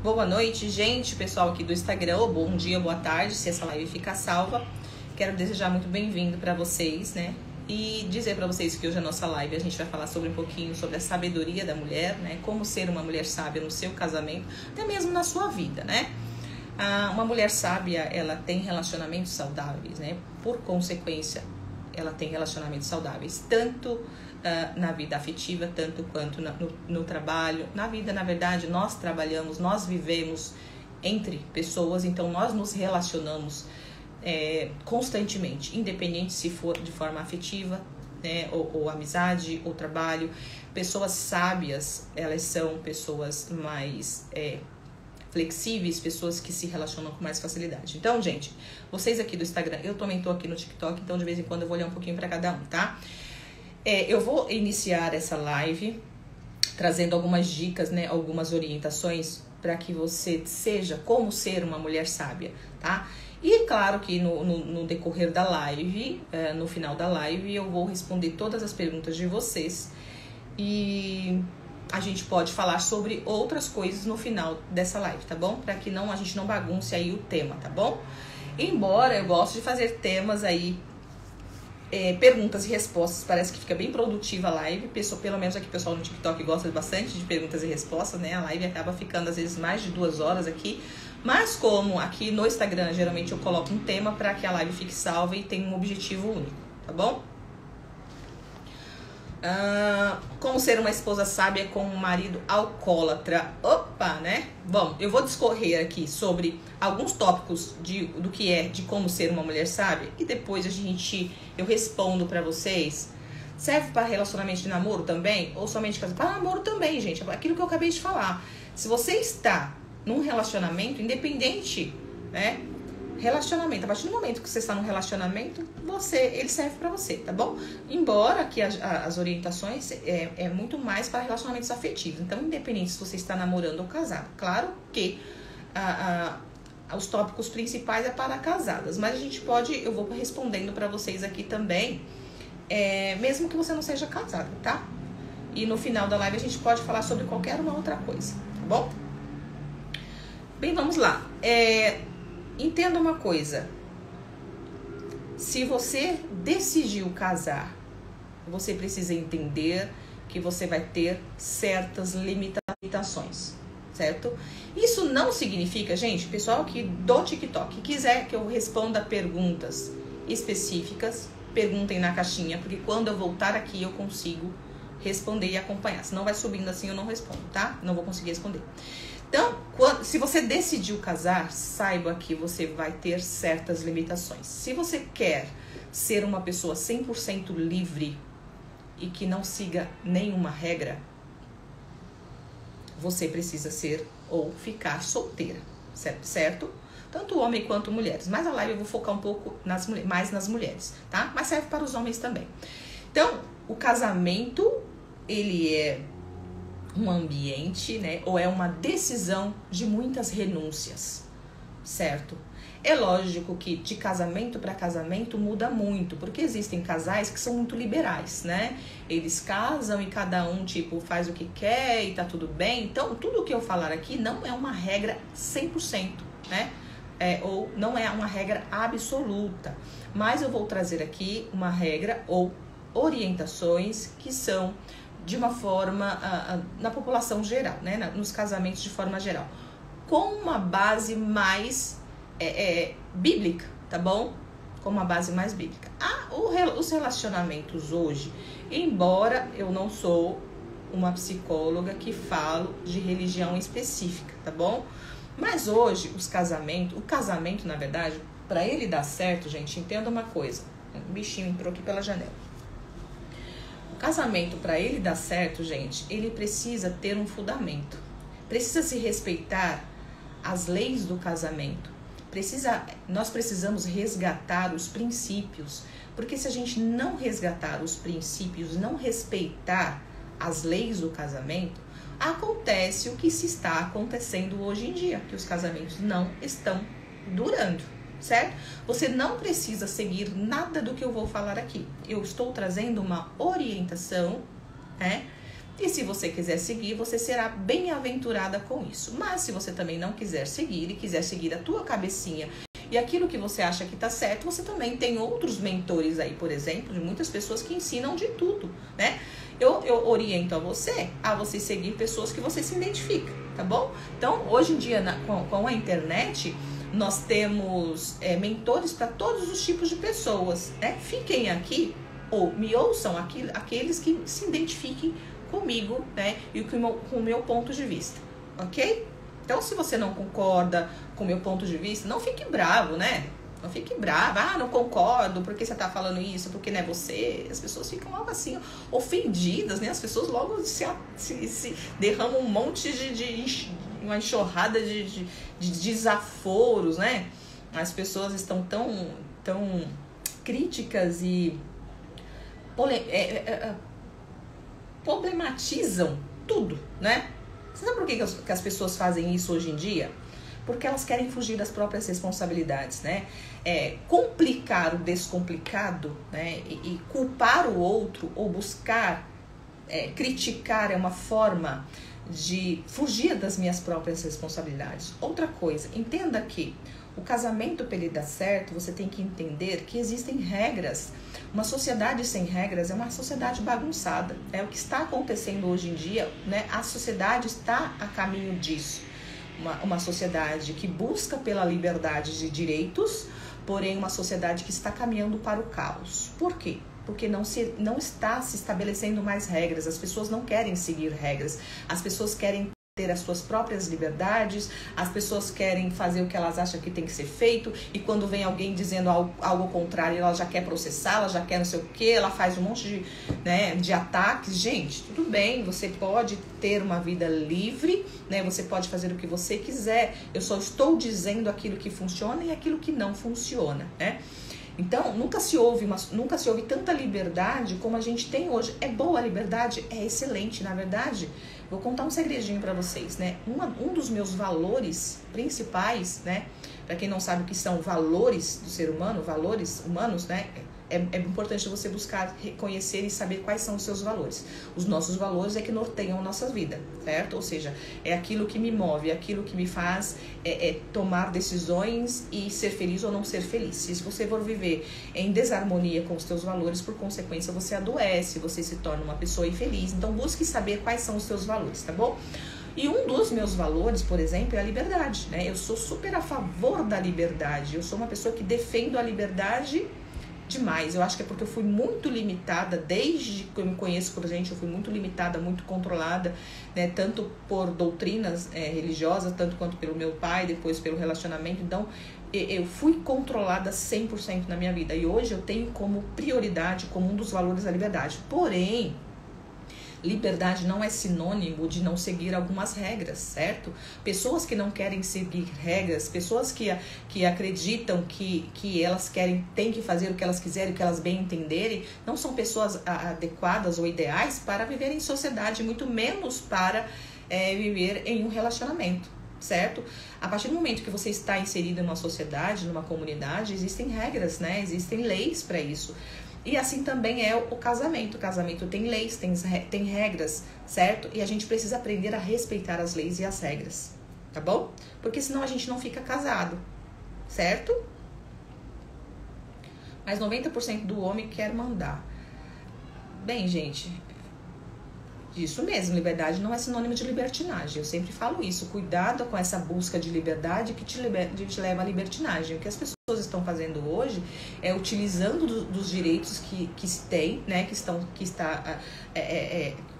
Boa noite, gente, pessoal aqui do Instagram, ou bom dia, boa tarde, se essa live ficar salva. Quero desejar muito bem-vindo para vocês, né? E dizer para vocês que hoje a nossa live a gente vai falar sobre um pouquinho sobre a sabedoria da mulher, né? Como ser uma mulher sábia no seu casamento, até mesmo na sua vida, né? Uma mulher sábia, ela tem relacionamentos saudáveis, né? Por consequência, ela tem relacionamentos saudáveis, tanto na vida afetiva, tanto quanto no trabalho. Na vida, na verdade, nós trabalhamos, nós vivemos entre pessoas, então nós nos relacionamos constantemente, independente se for de forma afetiva, né, ou amizade, ou trabalho. Pessoas sábias, elas são pessoas mais flexíveis, pessoas que se relacionam com mais facilidade. Então, gente, vocês aqui do Instagram, eu também tô aqui no TikTok, então de vez em quando eu vou olhar um pouquinho para cada um, tá? Eu vou iniciar essa live trazendo algumas dicas, né, algumas orientações para que você seja como ser uma mulher sábia, tá? E claro que no decorrer da live, no final da live, eu vou responder todas as perguntas de vocês e a gente pode falar sobre outras coisas no final dessa live, tá bom? Para que a gente não bagunce aí o tema, tá bom? Embora eu gosto de fazer temas aí, perguntas e respostas, parece que fica bem produtiva a live. Pelo menos aqui o pessoal no TikTok gosta bastante de perguntas e respostas, né? A live acaba ficando às vezes mais de 2 horas aqui. Mas como aqui no Instagram, geralmente eu coloco um tema para que a live fique salva e tenha um objetivo único, tá bom? Como ser uma esposa sábia com um marido alcoólatra. Opa, né? Bom, eu vou discorrer aqui sobre alguns tópicos do que de como ser uma mulher sábia e depois eu respondo pra vocês. Serve para relacionamento de namoro também? Ou somente para namoro também, gente? Aquilo que eu acabei de falar. Se você está num relacionamento, independente, né? Relacionamento, a partir do momento que você está num relacionamento, ele serve pra você, tá bom? Embora que as orientações é muito mais para relacionamentos afetivos. Então, independente se você está namorando ou casado. Claro que os tópicos principais é para casadas, mas eu vou respondendo pra vocês aqui também, mesmo que você não seja casado, tá? E no final da live a gente pode falar sobre qualquer uma outra coisa, tá bom? Bem, vamos lá. Entenda uma coisa, se você decidiu casar, você precisa entender que você vai ter certas limitações, certo? Isso não significa, gente, pessoal aqui do TikTok, quiser que eu responda perguntas específicas, perguntem na caixinha, porque quando eu voltar aqui eu consigo responder e acompanhar. Se não vai subindo assim eu não respondo, tá? Não vou conseguir responder. Então, se você decidiu casar, saiba que você vai ter certas limitações. Se você quer ser uma pessoa 100% livre e que não siga nenhuma regra, você precisa ser ou ficar solteira, certo? Tanto homem quanto mulheres. Mas a live eu vou focar um pouco mais nas mulheres, tá? Mas serve para os homens também. Então, o casamento, ele é um ambiente, né, ou é uma decisão de muitas renúncias, certo? É lógico que de casamento para casamento muda muito, porque existem casais que são muito liberais, né? Eles casam e cada um, faz o que quer e tá tudo bem. Então, tudo que eu falar aqui não é uma regra 100%, né? Ou não é uma regra absoluta, mas eu vou trazer aqui uma regra ou orientações que são de uma forma, na população geral, né? Nos casamentos de forma geral, com uma base mais bíblica, tá bom? Com uma base mais bíblica. Os relacionamentos hoje, embora eu não sou uma psicóloga que falo de religião específica, tá bom? Mas hoje o casamento, na verdade, para ele dar certo, gente, entenda uma coisa. Um bichinho entrou aqui pela janela. O casamento, para ele dar certo, gente, ele precisa ter um fundamento. Precisa se respeitar as leis do casamento. Nós precisamos resgatar os princípios. Porque se a gente não resgatar os princípios, não respeitar as leis do casamento, acontece o que se está acontecendo hoje em dia, que os casamentos não estão durando. Certo? Você não precisa seguir nada do que eu vou falar aqui. Eu estou trazendo uma orientação, né, E se você quiser seguir, você será bem-aventurada com isso. Mas se você também não quiser seguir e quiser seguir a tua cabecinha e aquilo que você acha que tá certo, você também tem outros mentores aí, por exemplo, de muitas pessoas que ensinam de tudo, né? Eu oriento a você seguir pessoas que você se identifica, tá bom? Então, hoje em dia, com a internet, nós temos mentores para todos os tipos de pessoas, né? Fiquem aqui ou me ouçam aqueles que se identifiquem comigo, né? E com o meu ponto de vista, ok? Então, se você não concorda com o meu ponto de vista, não fique bravo, né? Não fique bravo, não concordo, porque você tá falando isso, porque não é você. As pessoas ficam logo assim, ofendidas, né? As pessoas logo se derramam um monte uma enxurrada de desaforos, né? As pessoas estão tão críticas e problematizam tudo, né? Você sabe por que as pessoas fazem isso hoje em dia? Porque elas querem fugir das próprias responsabilidades, né? Complicar o descomplicado, né? E culpar o outro ou buscar criticar é uma forma de fugir das minhas próprias responsabilidades. Outra coisa, entenda que o casamento, para ele dar certo, você tem que entender que existem regras. Uma sociedade sem regras é uma sociedade bagunçada. É o que está acontecendo hoje em dia, né? A sociedade está a caminho disso. Uma sociedade que busca pela liberdade de direitos, porém uma sociedade que está caminhando para o caos. Por quê? Porque não está se estabelecendo mais regras. As pessoas não querem seguir regras. As pessoas querem ter as suas próprias liberdades, as pessoas querem fazer o que elas acham que tem que ser feito, e quando vem alguém dizendo algo contrário, ela já quer processar, ela já quer não sei o que, ela faz um monte de ataques. Gente, tudo bem, você pode ter uma vida livre, né? Você pode fazer o que você quiser, eu só estou dizendo aquilo que funciona e aquilo que não funciona, né? Então, nunca se ouve tanta liberdade como a gente tem hoje. É boa a liberdade? É excelente, na verdade. Vou contar um segredinho para vocês, né? Um dos meus valores principais, né? Para quem não sabe o que são valores do ser humano, valores humanos, né? É importante você buscar reconhecer e saber quais são os seus valores. Os nossos valores é que norteiam a nossa vida, certo? Ou seja, é aquilo que me move, é aquilo que me faz tomar decisões e ser feliz ou não ser feliz. Se você for viver em desarmonia com os seus valores, por consequência você adoece, você se torna uma pessoa infeliz. Então busque saber quais são os seus valores, tá bom? E um dos meus valores, por exemplo, é a liberdade, né? Eu sou super a favor da liberdade. Eu sou uma pessoa que defendo a liberdade demais. Eu acho que é porque eu fui muito limitada, desde que eu me conheço por gente, eu fui muito limitada, muito controlada, né? Tanto por doutrinas religiosas, tanto quanto pelo meu pai, depois pelo relacionamento. Então, eu fui controlada 100% na minha vida. E hoje eu tenho como prioridade, como um dos valores, a liberdade. Porém, liberdade não é sinônimo de não seguir algumas regras, certo? Pessoas que não querem seguir regras, pessoas que acreditam que elas têm que fazer o que elas quiserem, o que elas bem entenderem, não são pessoas adequadas ou ideais para viver em sociedade, muito menos para viver em um relacionamento, certo? A partir do momento que você está inserido em uma sociedade, numa comunidade, existem regras, né? Existem leis para isso. E assim também é o casamento. O casamento tem leis, tem regras, certo? E a gente precisa aprender a respeitar as leis e as regras, tá bom? Porque senão a gente não fica casado, certo? Mas 90% do homem quer mandar. Bem, gente, isso mesmo, liberdade não é sinônimo de libertinagem. Eu sempre falo isso. Cuidado com essa busca de liberdade que te leva à libertinagem. O que as pessoas estão fazendo hoje é utilizando dos direitos que se tem, né?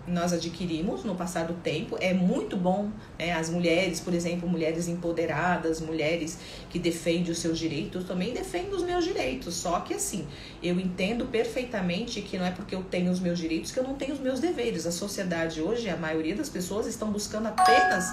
Nós adquirimos no passar do tempo. É muito bom, né? As mulheres, por exemplo, mulheres empoderadas, mulheres que defendem os seus direitos, eu também defendo os meus direitos. Só que assim, eu entendo perfeitamente que não é porque eu tenho os meus direitos que eu não tenho os meus deveres. A sociedade hoje, a maioria das pessoas estão buscando apenas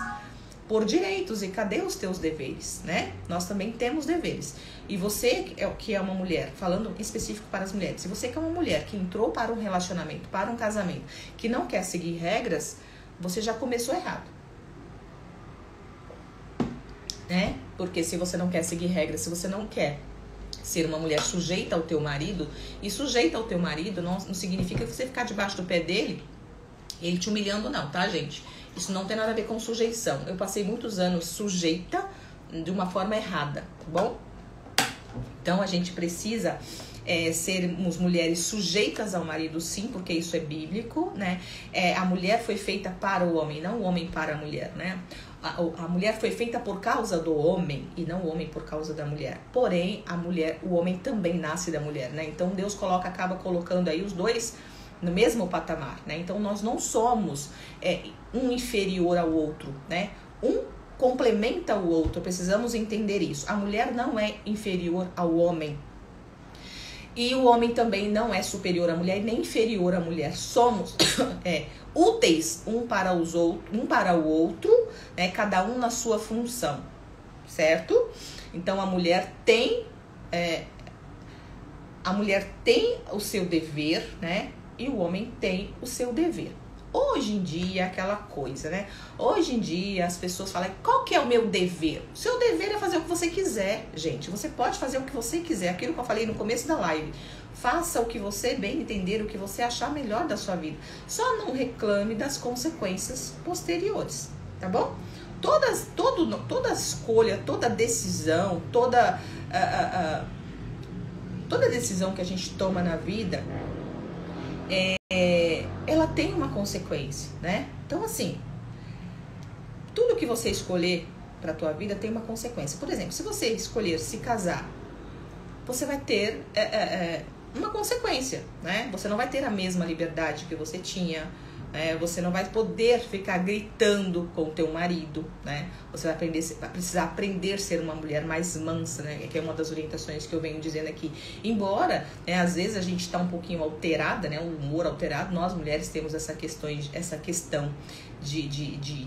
por direitos. E cadê os teus deveres, né? Nós também temos deveres. E você que é uma mulher, falando em específico para as mulheres, se você que é uma mulher que entrou para um relacionamento, para um casamento, que não quer seguir regras, você já começou errado, né? Porque se você não quer seguir regras, se você não quer ser uma mulher sujeita ao teu marido, e sujeita ao teu marido não significa que você ficar debaixo do pé dele Ele te humilhando não, tá, gente? Isso não tem nada a ver com sujeição. Eu passei muitos anos sujeita de uma forma errada, tá bom? Então a gente precisa sermos mulheres sujeitas ao marido, sim, porque isso é bíblico, né? A mulher foi feita para o homem, não o homem para a mulher, né? A mulher foi feita por causa do homem e não o homem por causa da mulher. Porém, o homem também nasce da mulher, né? Então Deus acaba colocando aí os dois no mesmo patamar, né? Então nós não somos um inferior ao outro, né? Um complementa o outro, precisamos entender isso. A mulher não é inferior ao homem. E o homem também não é superior à mulher, nem inferior à mulher. Somos úteis um para o outro, né? Cada um na sua função, certo? Então a mulher tem o seu dever, né? E o homem tem o seu dever. Hoje em dia, aquela coisa, né? Hoje em dia, as pessoas falam, qual que é o meu dever? O seu dever é fazer o que você quiser, gente. Você pode fazer o que você quiser. Aquilo que eu falei no começo da live. Faça o que você bem entender, o que você achar melhor da sua vida. Só não reclame das consequências posteriores, tá bom? Toda escolha, toda decisão, toda decisão que a gente toma na vida, ela tem uma consequência, né? Então, assim, tudo que você escolher para a tua vida tem uma consequência. Por exemplo, se você escolher se casar, você vai ter uma consequência, né? Você não vai ter a mesma liberdade que você tinha, você não vai poder ficar gritando com o teu marido, né? Você vai precisar aprender a ser uma mulher mais mansa, né? Que é uma das orientações que eu venho dizendo aqui. Embora, às vezes a gente está um pouquinho alterada, né? O humor alterado, nós mulheres temos essa questão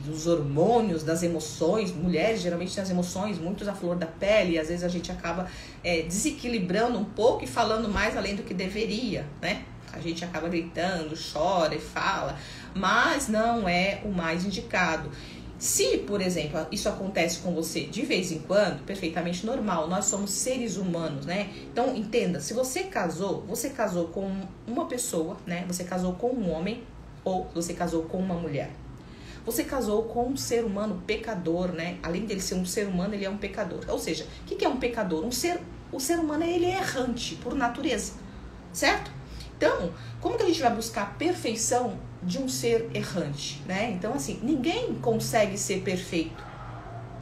dos hormônios, das emoções. Mulheres geralmente têm as emoções muito à flor da pele, e às vezes a gente acaba desequilibrando um pouco e falando mais além do que deveria, né? A gente acaba gritando, chora e fala, mas não é o mais indicado. Se, por exemplo, isso acontece com você de vez em quando, perfeitamente normal, nós somos seres humanos, né? Então, entenda, se você casou com uma pessoa, né? Você casou com um homem ou você casou com uma mulher. Você casou com um ser humano pecador, né? Além dele ser um ser humano, ele é um pecador. Ou seja, o que é um pecador? O ser humano, ele é errante por natureza, certo? Então, como que a gente vai buscar a perfeição de um ser errante, né? Então, assim, ninguém consegue ser perfeito.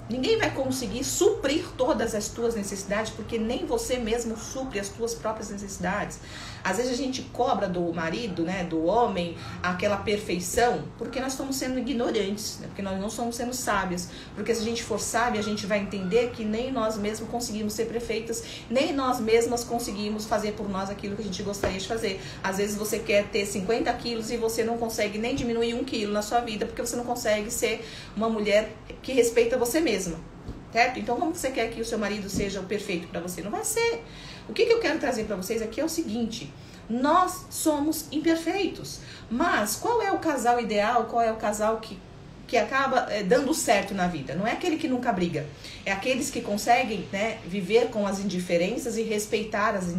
Ninguém vai conseguir suprir todas as tuas necessidades, porque nem você mesmo supre as tuas próprias necessidades. Às vezes a gente cobra do marido, né, do homem, aquela perfeição, porque nós estamos sendo ignorantes, né? Porque nós não estamos sendo sábios. Porque se a gente for sábia, a gente vai entender que nem nós mesmos conseguimos ser perfeitas, nem nós mesmas conseguimos fazer por nós aquilo que a gente gostaria de fazer. Às vezes você quer ter 50 quilos e você não consegue nem diminuir 1 quilo na sua vida, porque você não consegue ser uma mulher que respeita você mesma. Certo? Então, como você quer que o seu marido seja o perfeito para você? Não vai ser. O que eu quero trazer para vocês aqui é o seguinte: nós somos imperfeitos, mas qual é o casal ideal? Qual é o casal que acaba dando certo na vida? Não é aquele que nunca briga, é aqueles que conseguem, né, viver com as indiferenças e respeitar as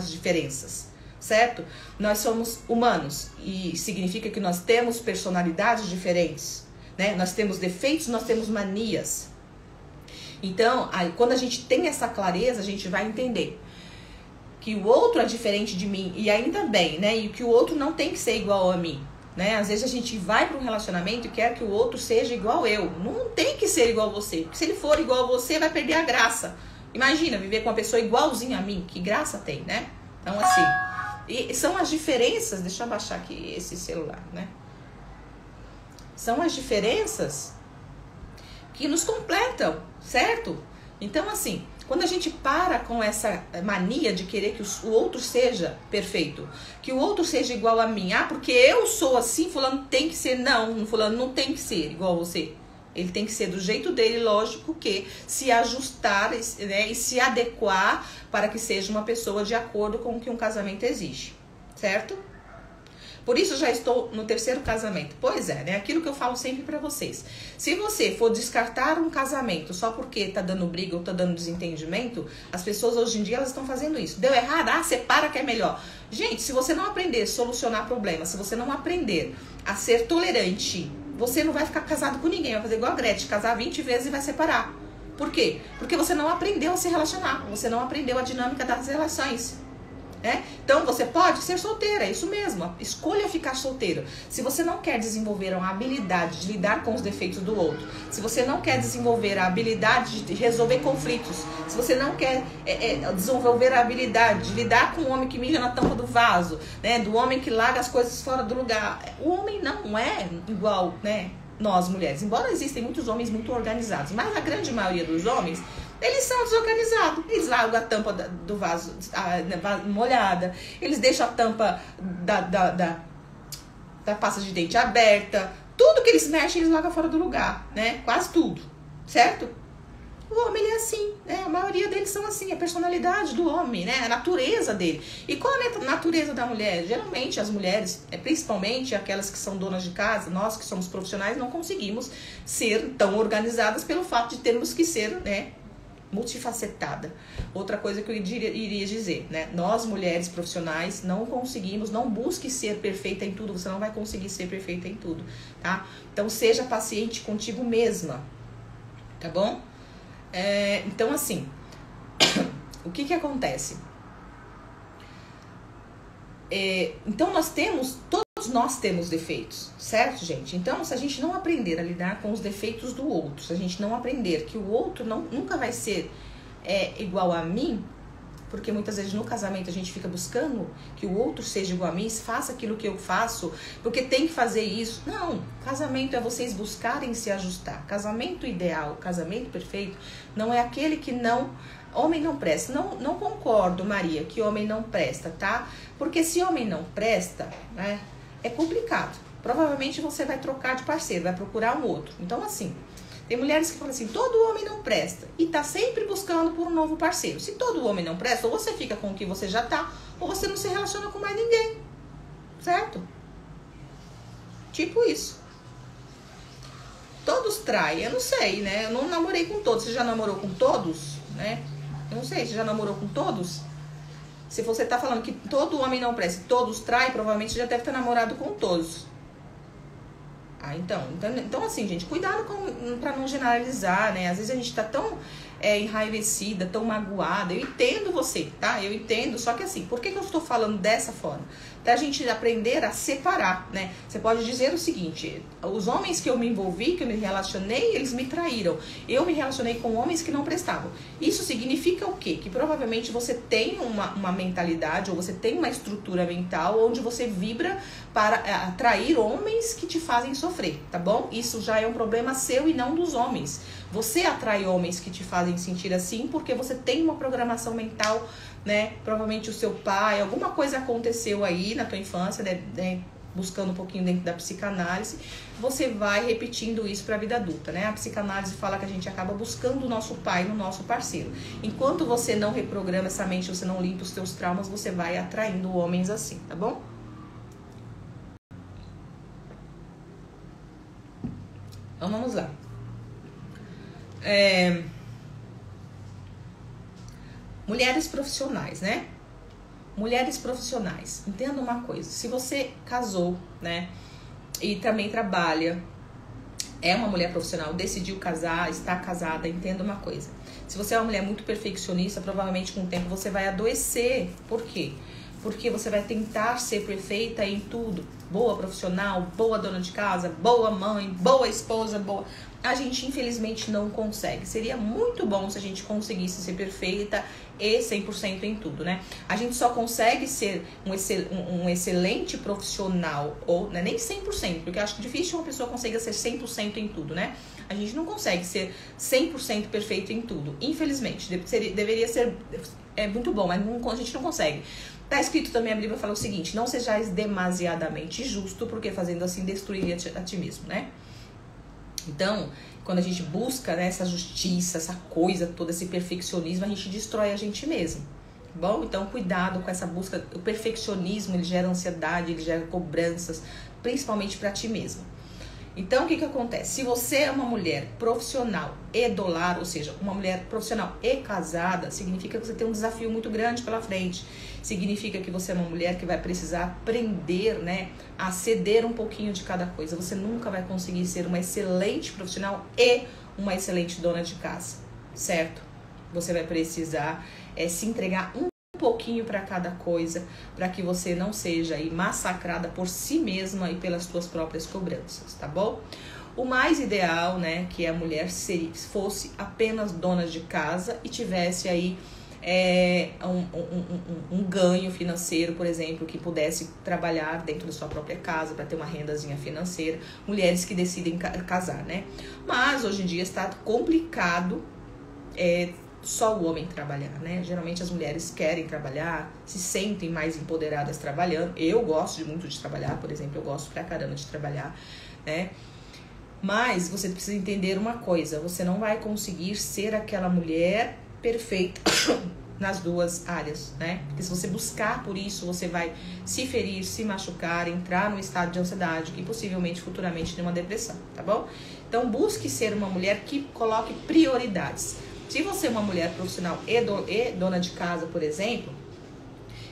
diferenças, certo? Nós somos humanos e significa que nós temos personalidades diferentes, né? Nós temos defeitos, nós temos manias. Então, aí, quando a gente tem essa clareza, a gente vai entender que o outro é diferente de mim, e ainda bem, né? E que o outro não tem que ser igual a mim, né? Às vezes a gente vai para um relacionamento e quer que o outro seja igual eu. Não tem que ser igual a você, porque se ele for igual a você, vai perder a graça. Imagina viver com uma pessoa igualzinha a mim, que graça tem, né? Então, assim, e são as diferenças, deixa eu abaixar aqui esse celular, né? São as diferenças que nos completam, certo? Então, assim, quando a gente para com essa mania de querer que o outro seja perfeito, que o outro seja igual a mim, porque eu sou assim, fulano tem que ser, não, fulano não tem que ser igual a você. Ele tem que ser do jeito dele, lógico que se ajustar, né, e se adequar para que seja uma pessoa de acordo com o que um casamento exige, certo? Por isso já estou no 3º casamento. Pois é, né? Aquilo que eu falo sempre pra vocês. Se você for descartar um casamento só porque tá dando briga ou tá dando desentendimento, as pessoas hoje em dia elas estão fazendo isso. Deu errado? Ah, separa que é melhor. Gente, se você não aprender a solucionar problemas, se você não aprender a ser tolerante, você não vai ficar casado com ninguém. Vai fazer igual a Gretchen, casar 20 vezes e vai separar. Por quê? Porque você não aprendeu a se relacionar. Você não aprendeu a dinâmica das relações. Então você pode ser solteira, é isso mesmo. Escolha ficar solteiro. Se você não quer desenvolver uma habilidade de lidar com os defeitos do outro, se você não quer desenvolver a habilidade de resolver conflitos, se você não quer desenvolver a habilidade de lidar com o homem que mija na tampa do vaso, né, do homem que larga as coisas fora do lugar, o homem não é igual, né, nós mulheres. Embora existem muitos homens muito organizados, mas a grande maioria dos homens, eles são desorganizados. Eles largam a tampa do vaso molhada. Eles deixam a tampa da pasta de dente aberta. Tudo que eles mexem, eles largam fora do lugar, né? Quase tudo, certo? O homem, ele é assim, né? A maioria deles são assim. A personalidade do homem, né? A natureza dele. E qual é a natureza da mulher? Geralmente, as mulheres, principalmente aquelas que são donas de casa, nós que somos profissionais, não conseguimos ser tão organizadas pelo fato de termos que ser, né, multifacetada. Outra coisa que eu iria dizer, né? Nós, mulheres profissionais, não conseguimos, não busque ser perfeita em tudo, você não vai conseguir ser perfeita em tudo, tá? Então, seja paciente contigo mesma, tá bom? Então, assim, o que acontece? Então, todos nós temos defeitos, certo, gente? Então, se a gente não aprender a lidar com os defeitos do outro, se a gente não aprender que o outro nunca vai ser igual a mim, porque muitas vezes no casamento a gente fica buscando que o outro seja igual a mim, faça aquilo que eu faço, porque tem que fazer isso. Não, casamento é vocês buscarem se ajustar. Casamento ideal, casamento perfeito, não é aquele que homem não presta. Não concordo, Maria, que homem não presta, tá? Porque se homem não presta, né, é complicado. Provavelmente você vai trocar de parceiro, vai procurar um outro. Então, assim, tem mulheres que falam assim, todo homem não presta. E tá sempre buscando por um novo parceiro. Se todo homem não presta, ou você fica com o que você já tá, ou você não se relaciona com mais ninguém. Certo? Tipo isso. Todos traem, eu não sei, né? Eu não namorei com todos. Você já namorou com todos, né? Eu não sei, você já namorou com todos? Se você tá falando que todo homem não presta, todos traem, provavelmente você já deve ter namorado com todos. Então assim, gente, cuidado pra não generalizar, né? Às vezes a gente tá tão enraivecida, tão magoada. Eu entendo você, tá? Eu entendo, só que assim, por que eu estou falando dessa forma? Pra gente aprender a separar, né? Você pode dizer o seguinte, os homens que eu me envolvi, que eu me relacionei, eles me traíram. Eu me relacionei com homens que não prestavam. Isso significa o quê? Que provavelmente você tem uma mentalidade, ou você tem uma estrutura mental onde você vibra para atrair homens que te fazem sofrer, tá bom? Isso já é um problema seu e não dos homens. Você atrai homens que te fazem sentir assim porque você tem uma programação mental, né? Provavelmente o seu pai, alguma coisa aconteceu aí na tua infância, né? Buscando um pouquinho dentro da psicanálise, você vai repetindo isso para a vida adulta, né? A psicanálise fala que a gente acaba buscando o nosso pai no nosso parceiro. Enquanto você não reprograma essa mente, você não limpa os teus traumas, você vai atraindo homens assim, tá bom? Então vamos lá. Mulheres profissionais, né? Mulheres profissionais, entenda uma coisa, se você casou, né, e também trabalha, é uma mulher profissional, decidiu casar, está casada, entenda uma coisa, se você é uma mulher muito perfeccionista, provavelmente com o tempo você vai adoecer. Por quê? Porque você vai tentar ser perfeita em tudo, boa profissional, boa dona de casa, boa mãe, boa esposa, boa... A gente infelizmente não consegue. Seria muito bom se a gente conseguisse ser perfeita e 100% em tudo, né? A gente só consegue ser um excelente profissional, ou né, nem 100%, porque eu acho difícil uma pessoa consiga ser 100% em tudo, né? A gente não consegue ser 100% perfeito em tudo, infelizmente. Deveria ser muito bom, mas a gente não consegue. Tá escrito também, a Bíblia fala o seguinte, não sejais demasiadamente justo, porque fazendo assim destruiria a ti mesmo, né? Então, quando a gente busca, né, essa justiça, essa coisa toda, esse perfeccionismo, a gente destrói a gente mesmo. bom? Então, cuidado com essa busca. O perfeccionismo, ele gera ansiedade, ele gera cobranças, principalmente para ti mesma. Então, o que acontece? Se você é uma mulher profissional e do lar, ou seja, uma mulher profissional e casada, significa que você tem um desafio muito grande pela frente. Significa que você é uma mulher que vai precisar aprender, né, a ceder um pouquinho de cada coisa. Você nunca vai conseguir ser uma excelente profissional e uma excelente dona de casa, certo? Você vai precisar se entregar um pouquinho para cada coisa, para que você não seja aí massacrada por si mesma e pelas suas próprias cobranças, tá bom? O mais ideal, né, que a mulher fosse apenas dona de casa e tivesse aí um ganho financeiro, por exemplo, que pudesse trabalhar dentro da sua própria casa para ter uma rendazinha financeira. Mulheres que decidem casar, né? Mas hoje em dia está complicado só o homem trabalhar, né? Geralmente as mulheres querem trabalhar, se sentem mais empoderadas trabalhando. Eu gosto muito de trabalhar, por exemplo, eu gosto pra caramba de trabalhar, né? Mas você precisa entender uma coisa, você não vai conseguir ser aquela mulher perfeita nas duas áreas, né? Porque se você buscar por isso, você vai se ferir, se machucar, entrar num estado de ansiedade e possivelmente futuramente numa depressão, tá bom? Então busque ser uma mulher que coloque prioridades. Se você é uma mulher profissional e dona de casa, por exemplo,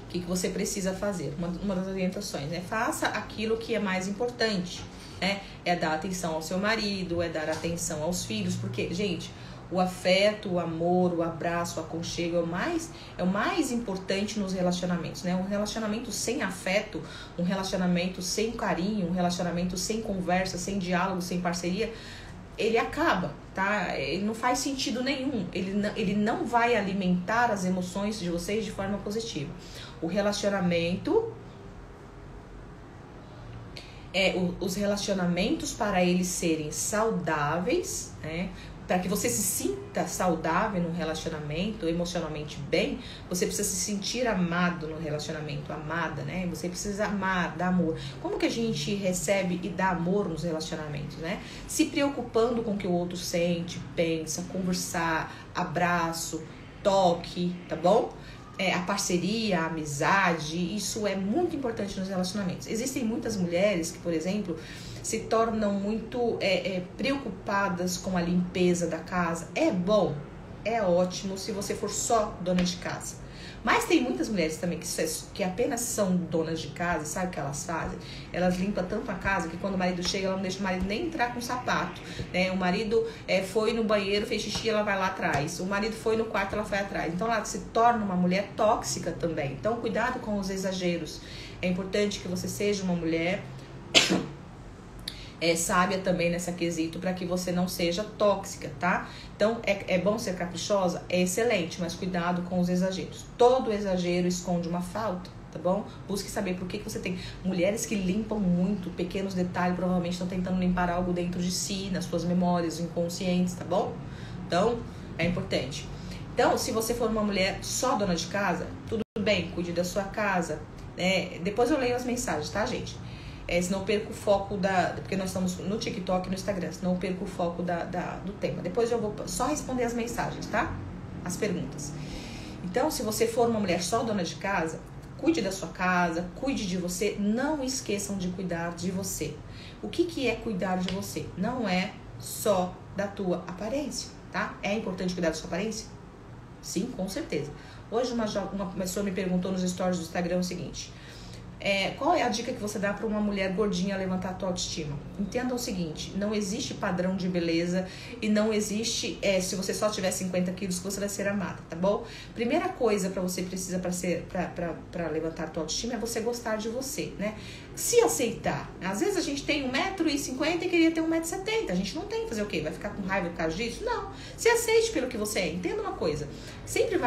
o que você precisa fazer? Uma das orientações, né? Faça aquilo que é mais importante, né? É dar atenção ao seu marido, é dar atenção aos filhos, porque, gente, o afeto, o amor, o abraço, o aconchego é o mais importante nos relacionamentos, né? Um relacionamento sem afeto, um relacionamento sem carinho, um relacionamento sem conversa, sem diálogo, sem parceria, ele acaba, tá? Ele não faz sentido nenhum. Ele não vai alimentar as emoções de vocês de forma positiva. O relacionamento os relacionamentos, para eles serem saudáveis, né? Para que você se sinta saudável no relacionamento, emocionalmente bem, você precisa se sentir amado no relacionamento, amada, né? Você precisa amar, dar amor. Como que a gente recebe e dá amor nos relacionamentos, né? Se preocupando com o que o outro sente, pensa, conversar, abraço, toque, tá bom? A parceria, a amizade, isso é muito importante nos relacionamentos. Existem muitas mulheres que, por exemplo, se tornam muito preocupadas com a limpeza da casa. É bom, é ótimo se você for só dona de casa. Mas tem muitas mulheres também que apenas são donas de casa, sabe o que elas fazem? Elas limpam tanto a casa que quando o marido chega, ela não deixa o marido nem entrar com sapato, né? O marido foi no banheiro, fez xixi, ela vai lá atrás. O marido foi no quarto, ela foi atrás. Então ela se torna uma mulher tóxica também. Então cuidado com os exageros. É importante que você seja uma mulher sábia também nessa quesito, para que você não seja tóxica, tá? Então, é bom ser caprichosa? É excelente, mas cuidado com os exageros. Todo exagero esconde uma falta, tá bom? Busque saber por que você tem mulheres que limpam muito, pequenos detalhes, provavelmente estão tentando limpar algo dentro de si, nas suas memórias inconscientes, tá bom? Então, é importante. Então, se você for uma mulher só dona de casa, tudo bem, cuide da sua casa, né? Depois eu leio as mensagens, tá, gente? Senão eu perco o foco porque nós estamos no TikTok e no Instagram, senão eu perco o foco do tema. Depois eu vou só responder as mensagens, tá? As perguntas. Então, se você for uma mulher só dona de casa, cuide da sua casa, cuide de você, não esqueçam de cuidar de você. O que é cuidar de você? Não é só da tua aparência, tá? É importante cuidar da sua aparência? Sim, com certeza. Hoje uma pessoa me perguntou nos stories do Instagram o seguinte: qual é a dica que você dá para uma mulher gordinha levantar a tua autoestima? Entenda o seguinte: não existe padrão de beleza e não existe, se você só tiver 50 quilos, que você vai ser amada, tá bom? Primeira coisa para você precisa para levantar a tua autoestima é você gostar de você, né? Se aceitar. Às vezes a gente tem 1,50 m e queria ter 1,70 m. A gente não tem, fazer o quê? Vai ficar com raiva por causa disso? Não. Se aceite pelo que você é. Entenda uma coisa: sempre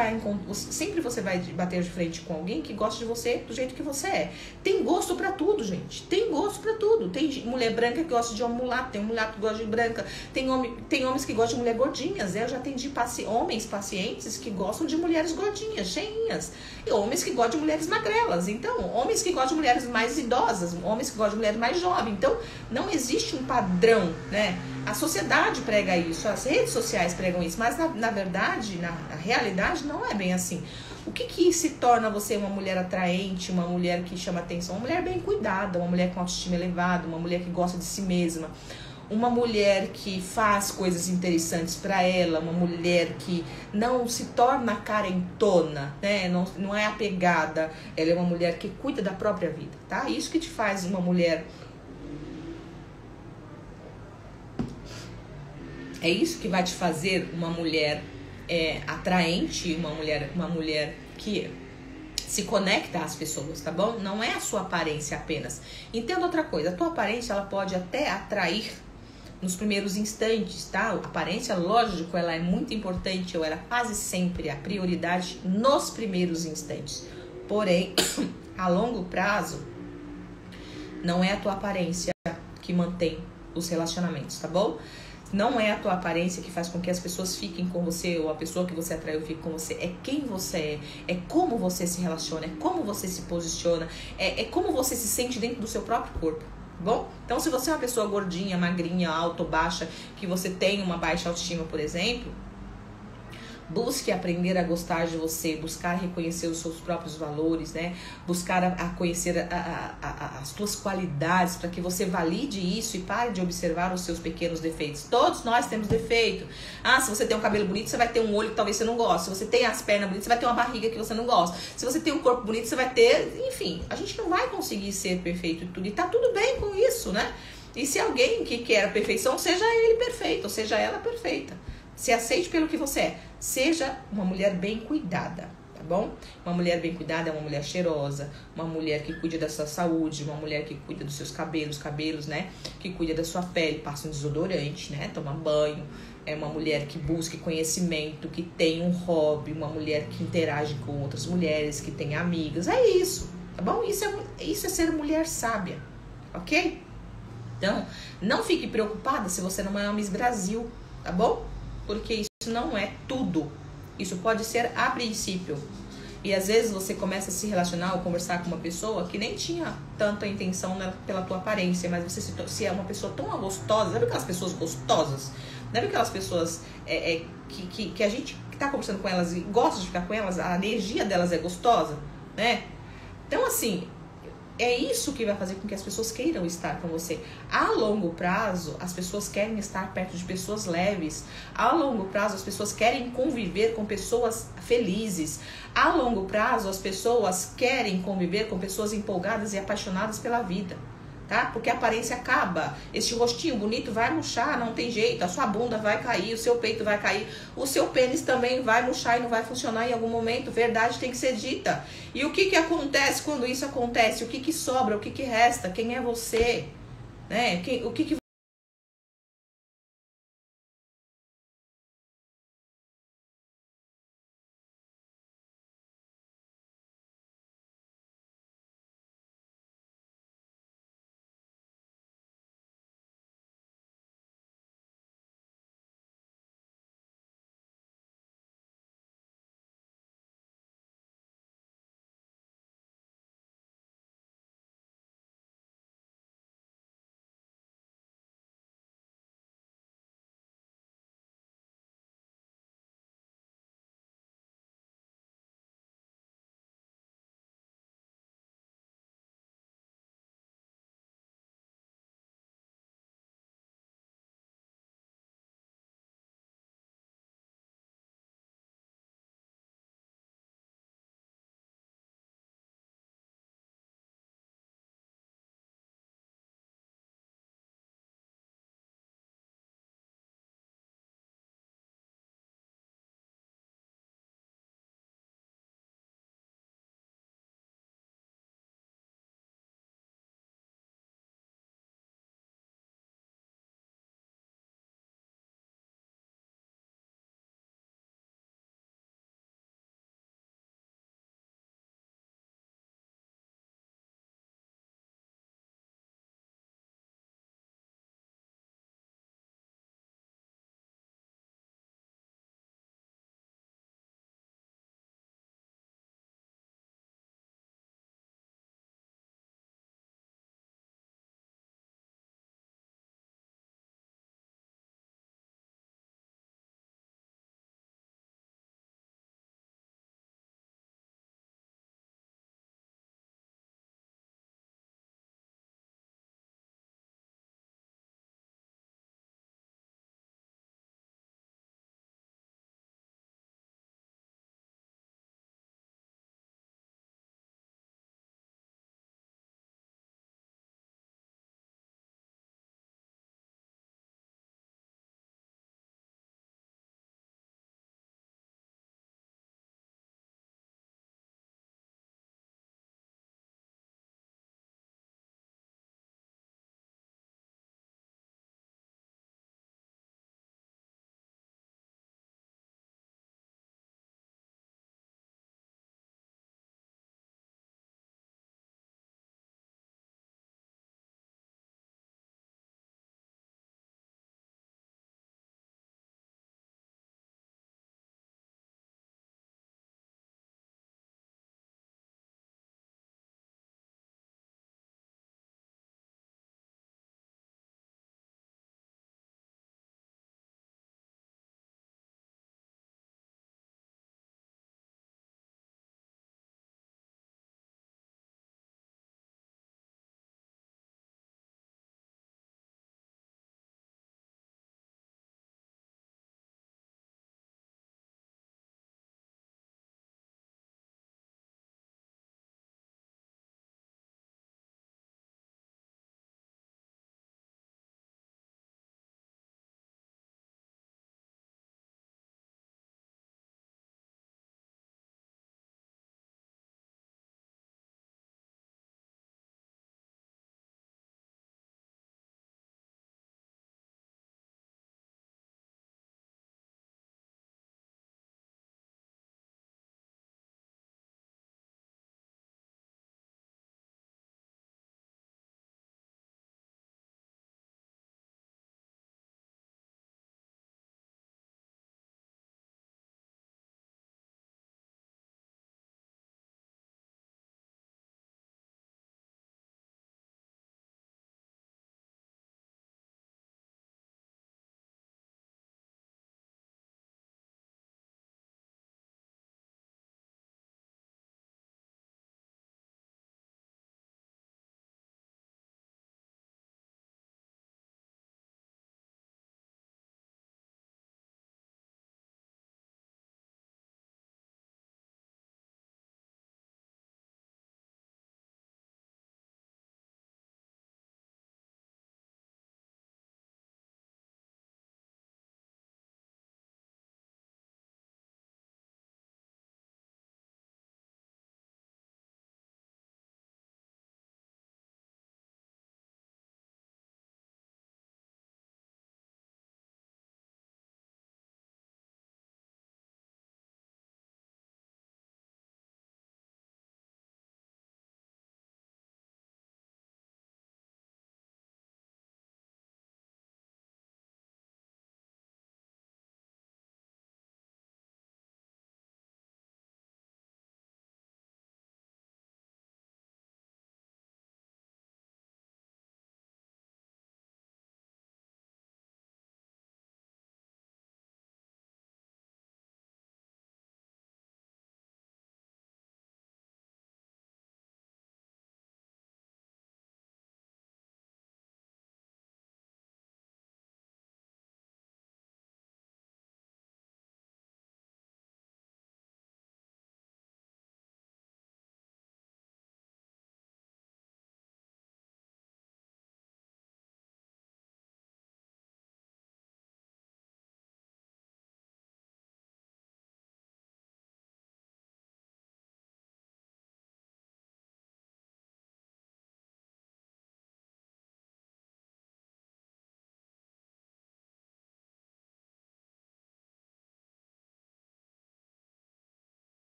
você vai bater de frente com alguém que gosta de você do jeito que você é. Tem gosto pra tudo, gente. Tem gosto pra tudo. Tem mulher branca que gosta de homem mulato, tem um mulato que gosta de branca, tem homens que gostam de mulher gordinhas. Eu já atendi homens pacientes que gostam de mulheres gordinhas, cheinhas, e homens que gostam de mulheres magrelas. Então, homens que gostam de mulheres mais idosas, homens que gostam de mulheres mais jovens. Então, não existe um padrão, né? A sociedade prega isso, as redes sociais pregam isso, mas na verdade, na realidade, não é bem assim. O que se torna você uma mulher atraente, uma mulher que chama atenção? Uma mulher bem cuidada, uma mulher com autoestima elevada, uma mulher que gosta de si mesma, uma mulher que faz coisas interessantes para ela, uma mulher que não se torna carentona, né? Não é apegada, ela é uma mulher que cuida da própria vida, tá? Isso que te faz uma mulher... É isso que vai te fazer uma mulher atraente, uma mulher que se conecta às pessoas, tá bom? Não é a sua aparência apenas. Entenda outra coisa, a tua aparência ela pode até atrair nos primeiros instantes, tá? A aparência, lógico, ela é muito importante, ou ela é quase sempre a prioridade nos primeiros instantes. Porém, a longo prazo, não é a tua aparência que mantém os relacionamentos, tá bom? Não é a tua aparência que faz com que as pessoas fiquem com você, ou a pessoa que você atraiu fique com você. É quem você é como você se relaciona, é como você se posiciona, é como você se sente dentro do seu próprio corpo, bom? Então, se você é uma pessoa gordinha, magrinha, alta ou baixa, que você tem uma baixa autoestima, por exemplo, busque aprender a gostar de você, buscar reconhecer os seus próprios valores, né? Buscar a conhecer as tuas qualidades, para que você valide isso e pare de observar os seus pequenos defeitos. Todos nós temos defeito. Se você tem um cabelo bonito, você vai ter um olho que talvez você não goste. Se você tem as pernas bonitas, você vai ter uma barriga que você não gosta. Se você tem um corpo bonito, você vai ter... Enfim, a gente não vai conseguir ser perfeito e tudo. E tá tudo bem com isso, né? E se alguém que quer a perfeição, seja ele perfeito, ou seja ela perfeita. Se aceite pelo que você é. Seja uma mulher bem cuidada, tá bom? Uma mulher bem cuidada é uma mulher cheirosa, uma mulher que cuida da sua saúde, uma mulher que cuida dos seus cabelos, né? Que cuida da sua pele, passa um desodorante, né? Toma banho. É uma mulher que busca conhecimento, que tem um hobby, uma mulher que interage com outras mulheres, que tem amigas. É isso, tá bom? Isso é ser mulher sábia, ok? Então, não fique preocupada se você não é uma Miss Brasil, tá bom? Porque isso não é tudo. Isso pode ser a princípio. E às vezes você começa a se relacionar ou conversar com uma pessoa que nem tinha tanta intenção pela tua aparência, mas você se é uma pessoa tão gostosa. Sabe aquelas pessoas gostosas? Sabe aquelas pessoas que a gente que tá conversando com elas e gosta de ficar com elas, a energia delas é gostosa, né? Então assim, é isso que vai fazer com que as pessoas queiram estar com você. A longo prazo, as pessoas querem estar perto de pessoas leves. A longo prazo, as pessoas querem conviver com pessoas felizes. A longo prazo, as pessoas querem conviver com pessoas empolgadas e apaixonadas pela vida, tá? Porque a aparência acaba. Esse rostinho bonito vai murchar, não tem jeito. A sua bunda vai cair, o seu peito vai cair, o seu pênis também vai murchar e não vai funcionar em algum momento. Verdade tem que ser dita. E o que acontece quando isso acontece? O que sobra? O que resta? Quem é você? Né? O que